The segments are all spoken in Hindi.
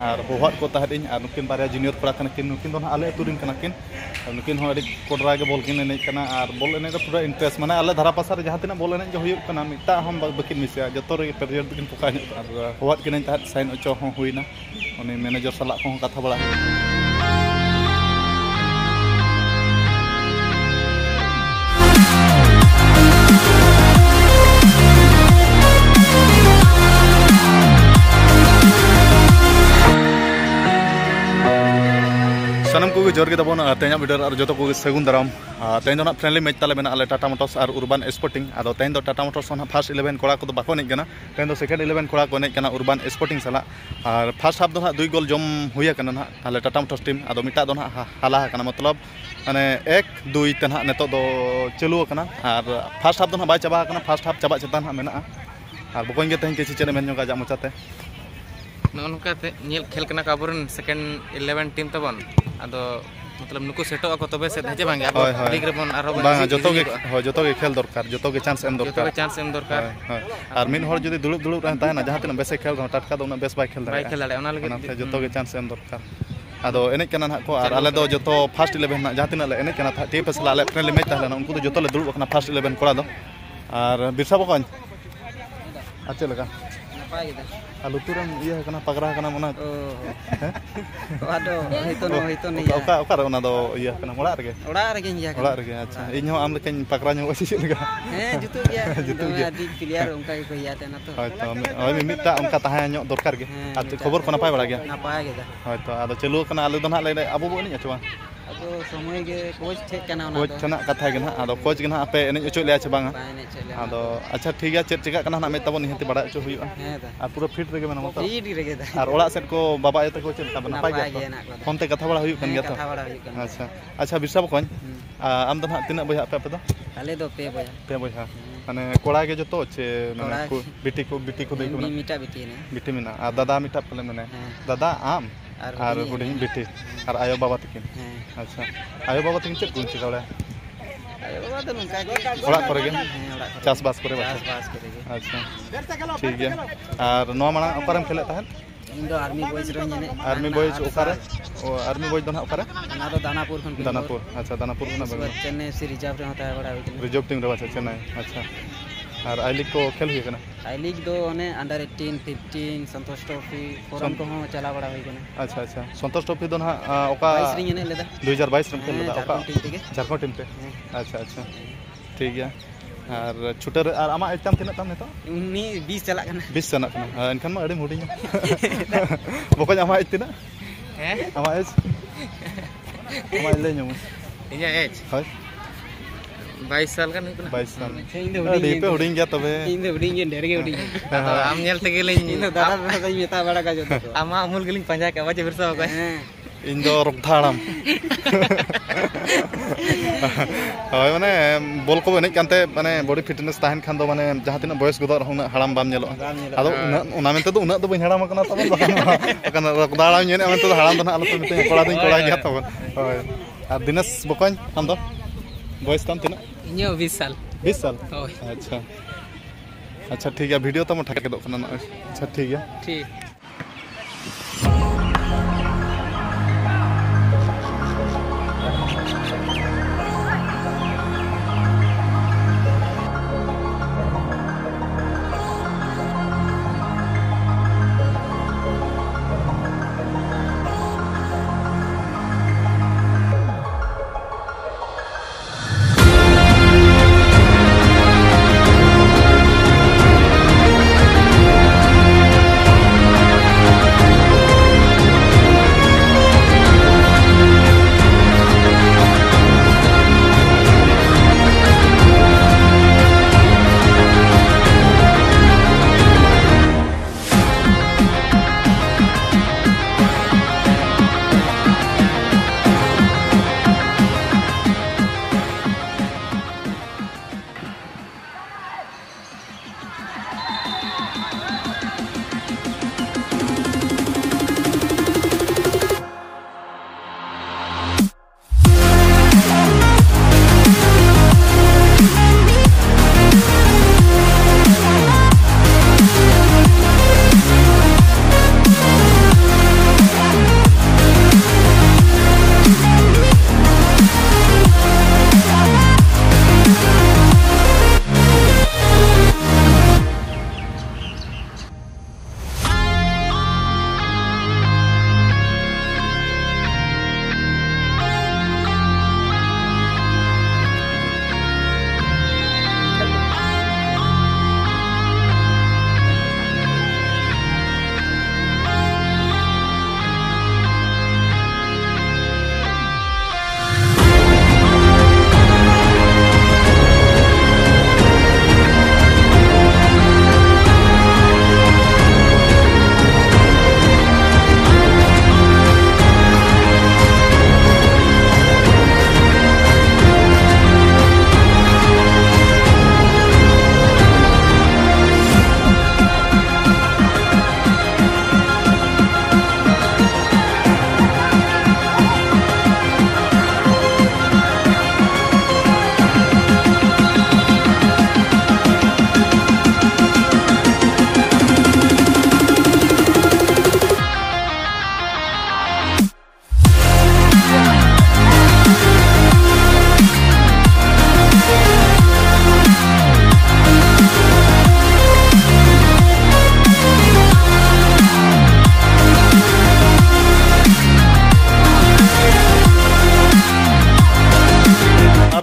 और बोहाट को तहदिन और नुकिन बारे जूनियर कड़ा किन नुकिन आले अतुरिन कनाकिन नुकिन कोडरा के बॉल किन एने बॉल एने पूरा इंटरेस्ट माने आले धारा पासा जहाँ तना बॉल एने होना मिटा हम बकिन मिसा जो पेरियर किन पुका बोहाट किन तहत साइन अचो होना उन्नी मैनेजर साला को कथा बड़ा सनम को जोर के तबन तेना वीडियो और जो को सगुन दाराम तेन दो फ्रेंडली मैच ताले मेना आले टाटा मोटर्स और उर्बान स्पोर्टिंग आदो तेन दो टाटा मोटर्स फर्स्ट 11 कोड़ा को बाको एनेज कना तेन दो सेकेंड 11 कोड़ा को एनेज कना उर्बान स्पोर्टिंग साला और फर्स्ट हाफ दो ना 2 गोल जम हुई कना ना आले टाटा मोटर्स टीम आदो मिटा दो ना हाला कना मतलब माने 1-2 ते ना नेतो दो चालू कना और फर्स्ट हाफ दो ना बाय चाबा कना फर्स्ट हाफ चाबा चतान हा मेना और बकोइन के तेन किछि चेने मेन जोगा जा मुचाते नोनकाते नेल खेल कना काबरन सेकेंड 11 टीम तबन आदो मतलब नुको सेटो को तबे से हेजे बांगे लीग रे बन आरो बांगा जतो के खेल दरकार जतो के चांस एम दरकार और मिन हर जदी दुलुब दुलुब रहता है ना जहां तना बेसे खेल टटका दो बेस बाय खेल दाड़े ओना लगे जतो के चांस एम दरकार आदो एने कना ना को और आले दो जतो फर्स्ट 11 ना जहां तना ले एने कना था टीम पेसला आले फ्रेंडली मैच ताहला उनको तो जतो ले दुलुब कना फर्स्ट 11 कोड़ा दो और बिरसा बकन अच्छा लगा लुतुरम ये कना पगरा कना मना आदो हितो नहीं ओका ओना दो ये कना ओड़ा रगे अच्छा इन हो आम लेकिन पकड़ा नो सी लगा जुतु गया आदि प्लेयर उनका को याते ना तो होय मिटा उनका ताहा नो दरकार गे खबर को नपाय बड़ा गया नपाय गे होय तो आदो चलु कना आलु दो ना ले अबो बो नहीं अचवा आदो समय गे कोच ठेक कना ना कोच तना कथा गे ना आदो कोच गे ना आपे एने अचो ले बांगा आदो अच्छा ठीक है चेक चिका कना ना में तबो निहते बड़ा अचो हुई और पूरा फिट रगे मना मतलब फिट रगे और ओड़ा सेट को बाबा एते को चलता नपाय गया फोन ते कथा बड़ा हुई कन गया तो अच्छा अच्छा बिरसा बकन आम दो ना तिना बया पे दो आले दो पे बया माने कोड़ा के जतो छे माने बिटी को देखो ना मिटा बिटी ने बिटी मिना आ दादा मिटा पले माने दादा आम और हुडिंग बिटी और आयो बाबा तकिन अच्छा आयो बाबा तकिन चेक कुन चिकावले आयो बाबा तो नुका के ओड़ा करे गे चास बास करे अच्छा ठीक है और नो माना ओकरम खेले ताहन इन दो आर्मी बॉयज रही ने आर्मी बॉयज ओकारे ओ आर्मी बॉयज दो ना ओकारे ना तो दानापुर खन दानापुर अच्छा दानापुर ना चेन्नई से रिजर्व रे होता है बड़ा रिजर्व टीम रे अच्छा चेन्नई अच्छा और आई लीग को खेल हुई कना आई लीग दो ने अंडर 18 15 संतोष ट्रॉफी फोरम को हो चला बड़ा हुई कना अच्छा संतोष ट्रॉफी दो ना ओका 22 रिंग ने लेदा 2022 में खेल लेदा ओका झारखंड टीम पे अच्छा ठीक है और छुटर और आमा एग्जाम तिना तम नेतो 20 चला कना 20 चला कना एनखान मा अड़ी मुडिया बको आमा एज तिना आमा एज आमा ले ᱧᱩ इया एज होय 22 साल का नहीं कना 22 साल अड़ी पे हुडिंग गया तबे इन दो हुडिंग ढेर गे हुडिंग आम नेल तेगे ले इन दादा दादा मेता बड़ा का जो आमा अमूल गेलिंग पंजा का बाजे बिरसा को इन दो रक्धाड़म होय माने बॉल को एनेज कानते माने बॉडी फिटनेस ताहन खान दो माने जहां तिना बयस गदो रहना हड़ाम बाम नेलो आदो उना मेनते दो उना दो बइन हड़ाम कना तबन बकन रक्धाड़म नेने मेनते दो हड़ाम दो ना आलो तो मेते कोड़ा दिन कोड़ा गया तबन होय और दिनेश बकन हम दो बयस तम तिना इño 20 साल 20 साल होय अच्छा ठीक है वीडियो तो ठक के दो कना अच्छा ठीक है ठीक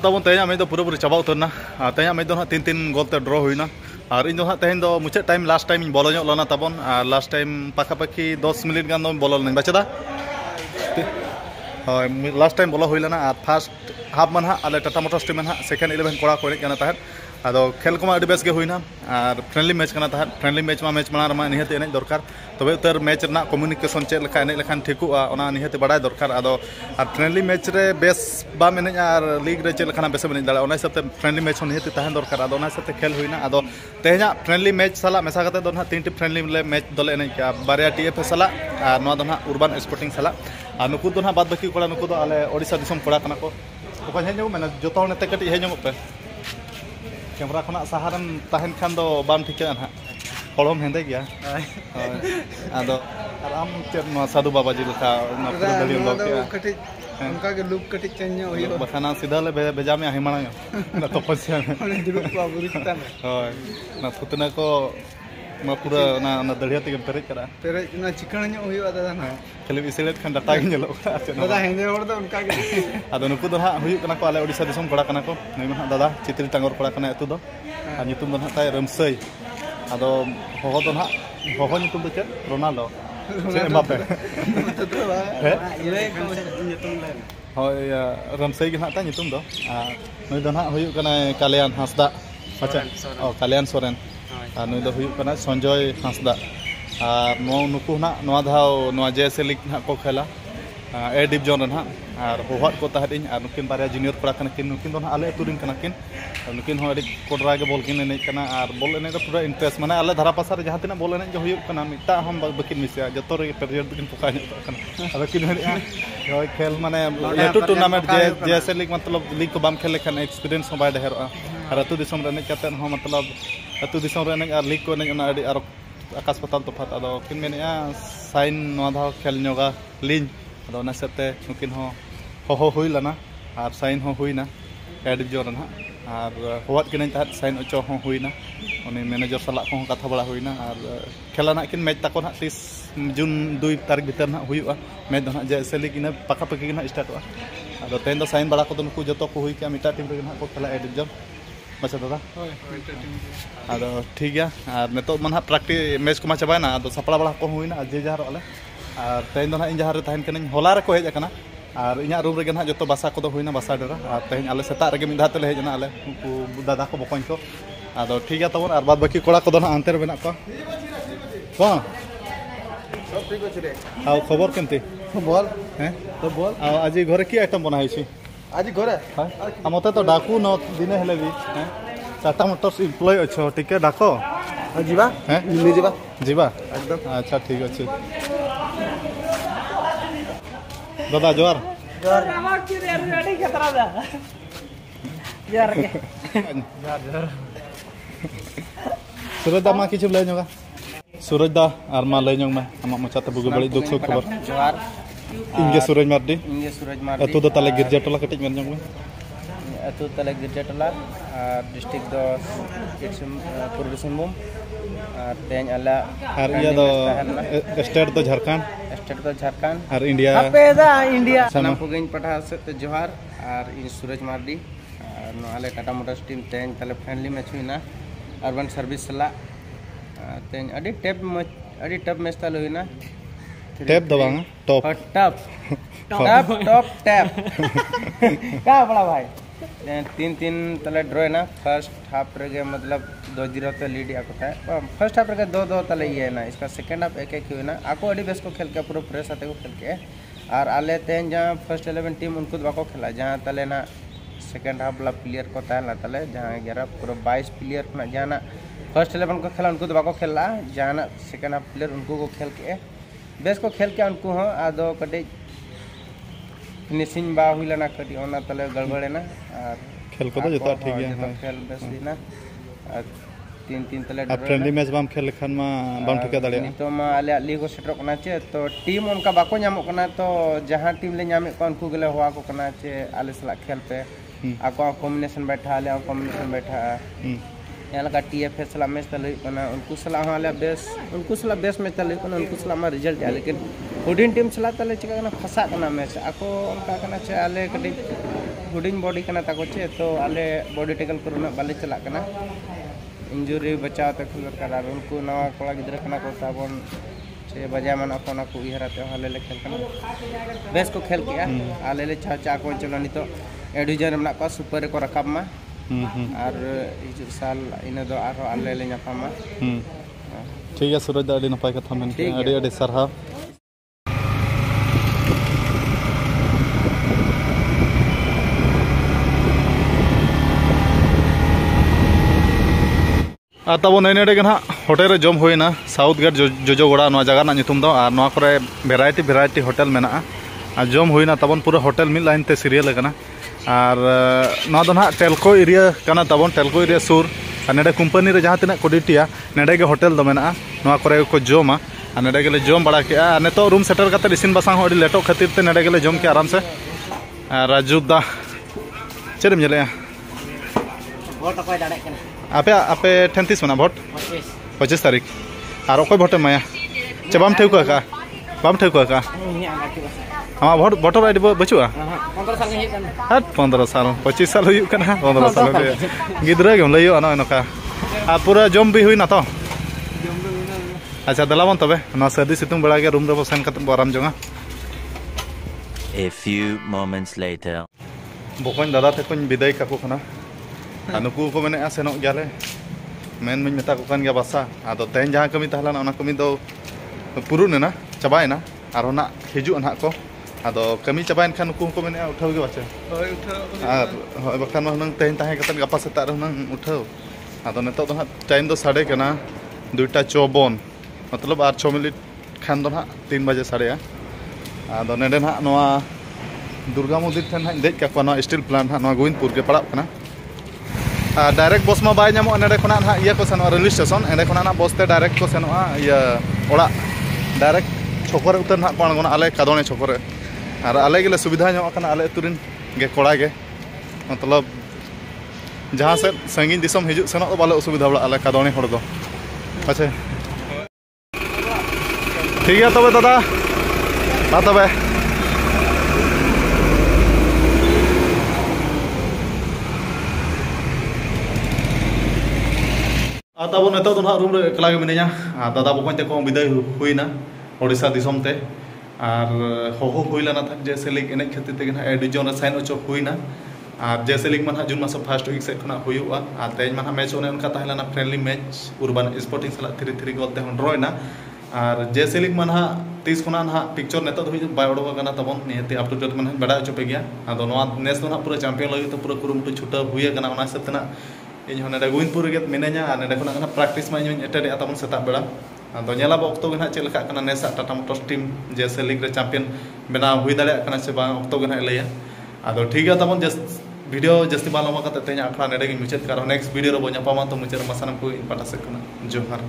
ताबन तेज मैच पूरा पूरी चाबा उतरना तेज मैच 3-3 गोल ते ड्र हुईना और इन तेज मुचाद टाइम लास्ट टाइम बोलो लना ताबन लास्ट टाइम पाखापाखी 10 मिनट गान बोलो लना बचदा लास्ट टाइम बोलो हुई लेना और फार्स्ट हाफ में आले टाटा मोटर्स टीम में सेकेंड 11 कोड़ा को एने तहत आदो खेल को बेस के हुईना और फ्रेंडली मैच तहत फ्रेंडली मैच मांग निहत एने दरकार तबे उतर मैच कम्युनिकेशन चेक लेखा एने लेखान ठिकुआ निहत बड़ा दरकार आदो और फ्रेंडली मैच रे बेस बाम एने और लीग रे चेक लेखान बेस एने दाड़ा ओना हिसाब ते फ्रेंडली मैच निहत तहन दरकार आदो ओना हिसाब ते खेल हुईना आदो तेहना फ्रेंडली मैच साला मेसा कते दो 3 टी फ्रेंडली मैच दले एने क्या बारिया टीएफ साला और नोआ दो उर्बान स्पोर्टिंग साला और नुकु दो बाद बाकी कोड़ा नुकु दो आले ओडिशा दिसम कोड़ा कना को ओका हेजो मैंने जोतो नेते कटी हेजो पे कैमरा खना सहारन तहन खान दो बाम ठिका ना हड़म हेंदे गया आदो आराम चेन साधु बाबा जी लेखा ना पूरा दलियो लो के कटी उनका के लुक कटी चेंज होयो बखाना सीधा ले भेजा में हिमाना ना तो पछिया में दुरुप को बुरिता में होय ना फुतना को मा पूरा ना दड़िया ते पेरे ना चिकन होयो दादा ना खाली इसेलेट खान डाटा गे जेलो दादा हेंदे होड़ दो उनका के आदो नुकु दो हुयु कना को आले ओडिशा दिसम कोड़ा कना को नै मा दादा चित्री टांगर कोड़ा कना एतु दो आ नितुम दो ताय रमसई आदो होहो दो होहो नितुम दो चेत रोनाल्डो चे एम्बापे होय रमसई के ता नितुम दो नै दो हुयु कना कालियान हासदा अच्छा ओ कालियान सोरेन नुई दो हुयु कना संजय हासदा और नुकु ना धाव जेएसए लीग ना को खेला ए डिवीजन रे और होहत को तहदिन और नुकिन बारे जूनियर कोड़ा किन नुकिन दो आले तुरिन कना किन नुकिन हो कोडरा के बॉल किन एने कना और बॉल एने तो पूरा इंटरेस्ट माने आले धारा पासा रे जहां तना बॉल एने जो हुयु कना मिटा हम बकिन मिसिया जतो रे पेरियड किन पका कना अब किन होय खेल माने लेटू टूर्नामेंट जेएसए लीग मतलब लीग को बाम खेल लेखन एक्सपीरियंस हो बाय देहरआ और अतु दिसम रे कते हो मतलब अतु दिसम रे और लीग को एने और आकाश पताल तफात आदो किन मेनेआ साइन नोआ धाव खेल नोगा लिन आदो ना सेते नुकिन हो हुई लना और साइन हो हुईना ए डिवीजन रे और होवत किन तहत साइन ओचो हो हुईना उनी मैनेजर साला को कथा बड़ा हुईना और खेला ना किन मैच ताको ना 30 जून 2 तारीख भीतर ना हुईआ मैच दो ना जैसे लेकिन पाका पकी ना स्टार्ट हुआ आदो तेन दो साइन बड़ा को नुकु जतो को हुई के मिटा टीम रे ना को खेला ए डिवीजन बच्चा दादा आदो ठीक गया और नितो मन प्रैक्टिस मैच को चाबाना आदो सपड़ा बड़ा को हुईना जे जहार आले और तेन दो इन जहार तहन कन होला रे को हेज कना और इना रूम रे जो बासा को हुईना बासा डेरा और तेन आले सेता रे मिदा तेले हेजना आले उनको दादा को बकन को आदो ठीक गया तबन और बाद बाकी कोड़ा को अंतर बेना को कोन सब ठीक अछि रे आउ खबर केमती बोल हैं तो बोल आज घरे की आइटम बनाई छी आज घरे मत तो डाकू न दिन हेले भी टाटा मोटर्स एम्प्लॉय अच्छो टिके डाको जीवा हैं मिली जीवा जीवा एकदम अच्छा ठीक अच्छे दादा जोर सूरज दा मा किछु ले जोगा सूरज दा आर मा ले जोंग मा आमा मचा त बुगु बड़ी दुख सुख खबर जोहार इंगे सूरज मार्डी अतु दो ताले गिरजा टोला कटिज मेन जोंग अतु ताले गिरजा टोला डिस्ट्रिक्ट दो पूर्वी सिंहभूम और तेन आला और इया दो स्टेट दो झारखंड और इंडिया इंडिया नाम को गइन पठा से जोहार और इन सूरज मार्डी और नोले टाटा मोटर्स टीम तेन ताले फ्रेंडली मैच हुईना अर्बन सर्विस सला तेन अडी टप मैच ताले हुईना टैप दबांगा टॉप टैप क्या बड़ा भाई 3-3 तले ड्रॉ है ना फर्स्ट हाफ रे मतलब 2-0 पे लीड आको था फर्स्ट हाफ रे 2-2 तले ये है ना इसका सेकंड हाफ 1-1 हुई ना आको अडी बेस को खेल के पूरा प्रेस आते को खेल के और आले तेन जहां फर्स्ट 11 टीम उनको बाको खेला जहां तले ना सेकंड हाफ वाला प्लेयर को ताला तले जहां 11 पूरा 22 प्लेयर ना जहां ना फर्स्ट 11 को खेला उनको बाको खेला जहां ना सेकंड हाफ प्लेयर उनको को खेल के बेस को खेल के उनको हो आदो कटे फिनिशिंग बा हुई ना कटी ओना तले गड़बड़े ना और खेल को तो जता ठीक है खेल बेस दीना 3-3 तले फ्रेंडली मैच बाम खेल खान मा बाम ठिका दाड़े तो मा आले लीग को सेटर कना चे तो टीम उनका बाको नामो कना तो जहां टीम ले नामे को उनको गले हुआ को कना चे आले सला खेल पे आको कॉम्बिनेशन बैठा आले कॉम्बिनेशन बैठा यहाँ का टीएफएस सला मैच तले कना उनको सला हाले बेस मैच तले कना उनको सला मा रिजल्ट है लेकिन हुडिन टीम सला तले चिका कना फसा कना मैच आको उनका कना चे आले कडी हुडिंग बॉडी कना ताको चे तो आले बॉडी टेकल करूना बाले चला कना इंजुरी बचाव ते खुल दरकार उनको नवा कोड़ा गिद्रा कना को ताबन चे बजा मना को ना को इहराते हाले ले खेल कना बेस को खेल किया आले ले चा को चलो नि तो एडिजन मना को सुपर को रकाब मा और हिजु साल इन दो आरो आले ले ᱧᱟᱯᱟᱢᱟ ठीक है सूरज अड़ी नपाय कथा मेन अड़ी अड़ी सरहा तब नैने ना होटेल रे जम होना साउथ गेट जोजोगोड़ा जगह ना नितुम दो और नवा करे भेराइटी होटेल मेना जम होना तबन पूरा होटेल मिल लाइन ते सीरियल कना और नवा दो ना टेलको एरिया कना तबन टेलको एरिया सुर नेडे कंपनी रे जहाँ तीना कोडिटिया नेडे गे होटेल दो मेना नवा करे को जमा और नेडे गेले जम बड़ा के नेतो रूम सेटर करते इसिन बासांग अड़ी लेटो खातिर ते नेडे गेले जम के आराम से राजू दा चेदम जले वोट अकोय दाड़े कना आपे आपे 30 मना भोट 25 तारीख और अकोय भोटे माया चे बाम ठेउ का हमा भोट भोटर आईडी बचुआ 15 साल हे कना हट 15 साल 25 साल हुई कना 15 साल गिद्रा गेम लइयो अना नका आ पूरा जम भी हुई ना तो अच्छा दलावन तबे ना सर्दी सितुंग बड़ा के रूम रे बसन कत आराम जंगा A few moments later बकोन दादा ते कोन विदाय का को खना नुकु को मेने सेनो गयाले मेन मिन मेता को कान गया बासा आदो तेन जहां कमी तहला ना कमी दो पुरुन ना चबायना आरो ना हिजु ना को आदो कमी चबायन खान नुकु को मेने उठाव गे बाचे होय उठाव आर होय बखान नंग तेन ताहे कतन गपा सेता नंग उठाव आदो नेतो दो टाइम दो साढ़े कना 2:54 मतलब 6 मिनट खान दो ना 3 बजे साढ़े आदो नेडे ना नवा दुर्गा मंदिर ठन ना देख का को स्टील प्लांट ना गोविंदपुर के पड़ा कना डायरेक्ट बस में बाय नामो नेडे खना ना इया को सेनो रेलवे स्टेशन एंडे खना ना बस ते डायरेक्ट को सेनो इया ओड़ा डायरेक्ट छोकरे उतर ना कोणगोना आले कादोने छोकरे और आले गेले सुविधा ᱧᱟᱢᱚᱜ कना आले तुरिन गे कोड़ा गे मतलब जहां से संगीन दिसम हिजु सेनो बाले असुविधा बड़ा आले कादोने हड़ दो अच्छा ठीक है तबे दादा बा तबे तब नेता तो ना रूम रे एकला गे मिनिया दादा बकन ते को विदाय हुईना ओडिशा दिसम ते और होहो हुईलाना था जैसे लीग एने खातिर ते ना एडिजन साइन ओचो हुईना और जैसे लीग मन जून मास फर्स्ट वीक से खना हुयुआ और तेज मन मैच ओने उनका तहलाना फ्रेंडली मैच उर्बान स्पोर्टिंग सला 3-3 गोल ते ड्रॉयना और जैसे लीग मन 30 खना ना पिक्चर नेता तो हुई बाय ओडो कना तबन नियति अप टू डेट मन बड़ा ओचो पे गया आदो नवा नेस तो ना पूरा चैंपियन लगी तो पूरा कुरुमुटु छुटा हुई कना ओना सतना इन होने गोविंदपुर गे मिनेजा नेडे खना प्रैक्टिस मा एटेड तबन सेता बेड़ा आदो नेला ऑक्तो गे ना चेलका कना नेसा टाटा मोटर्स टीम जैसे लीग रे चैंपियन बना हुई दाड़े कना से बा ऑक्तो गे ना लैया आदो ठीक है तबन जस्ट वीडियो जस्ती बालमा कते तेज आखड़ा नेडे गे मुचाद कर नेक्स्ट वीडियो रे बो ᱧᱟᱯᱟᱢᱟ तो मुचाद मसानम को पाटा से कना जोहार।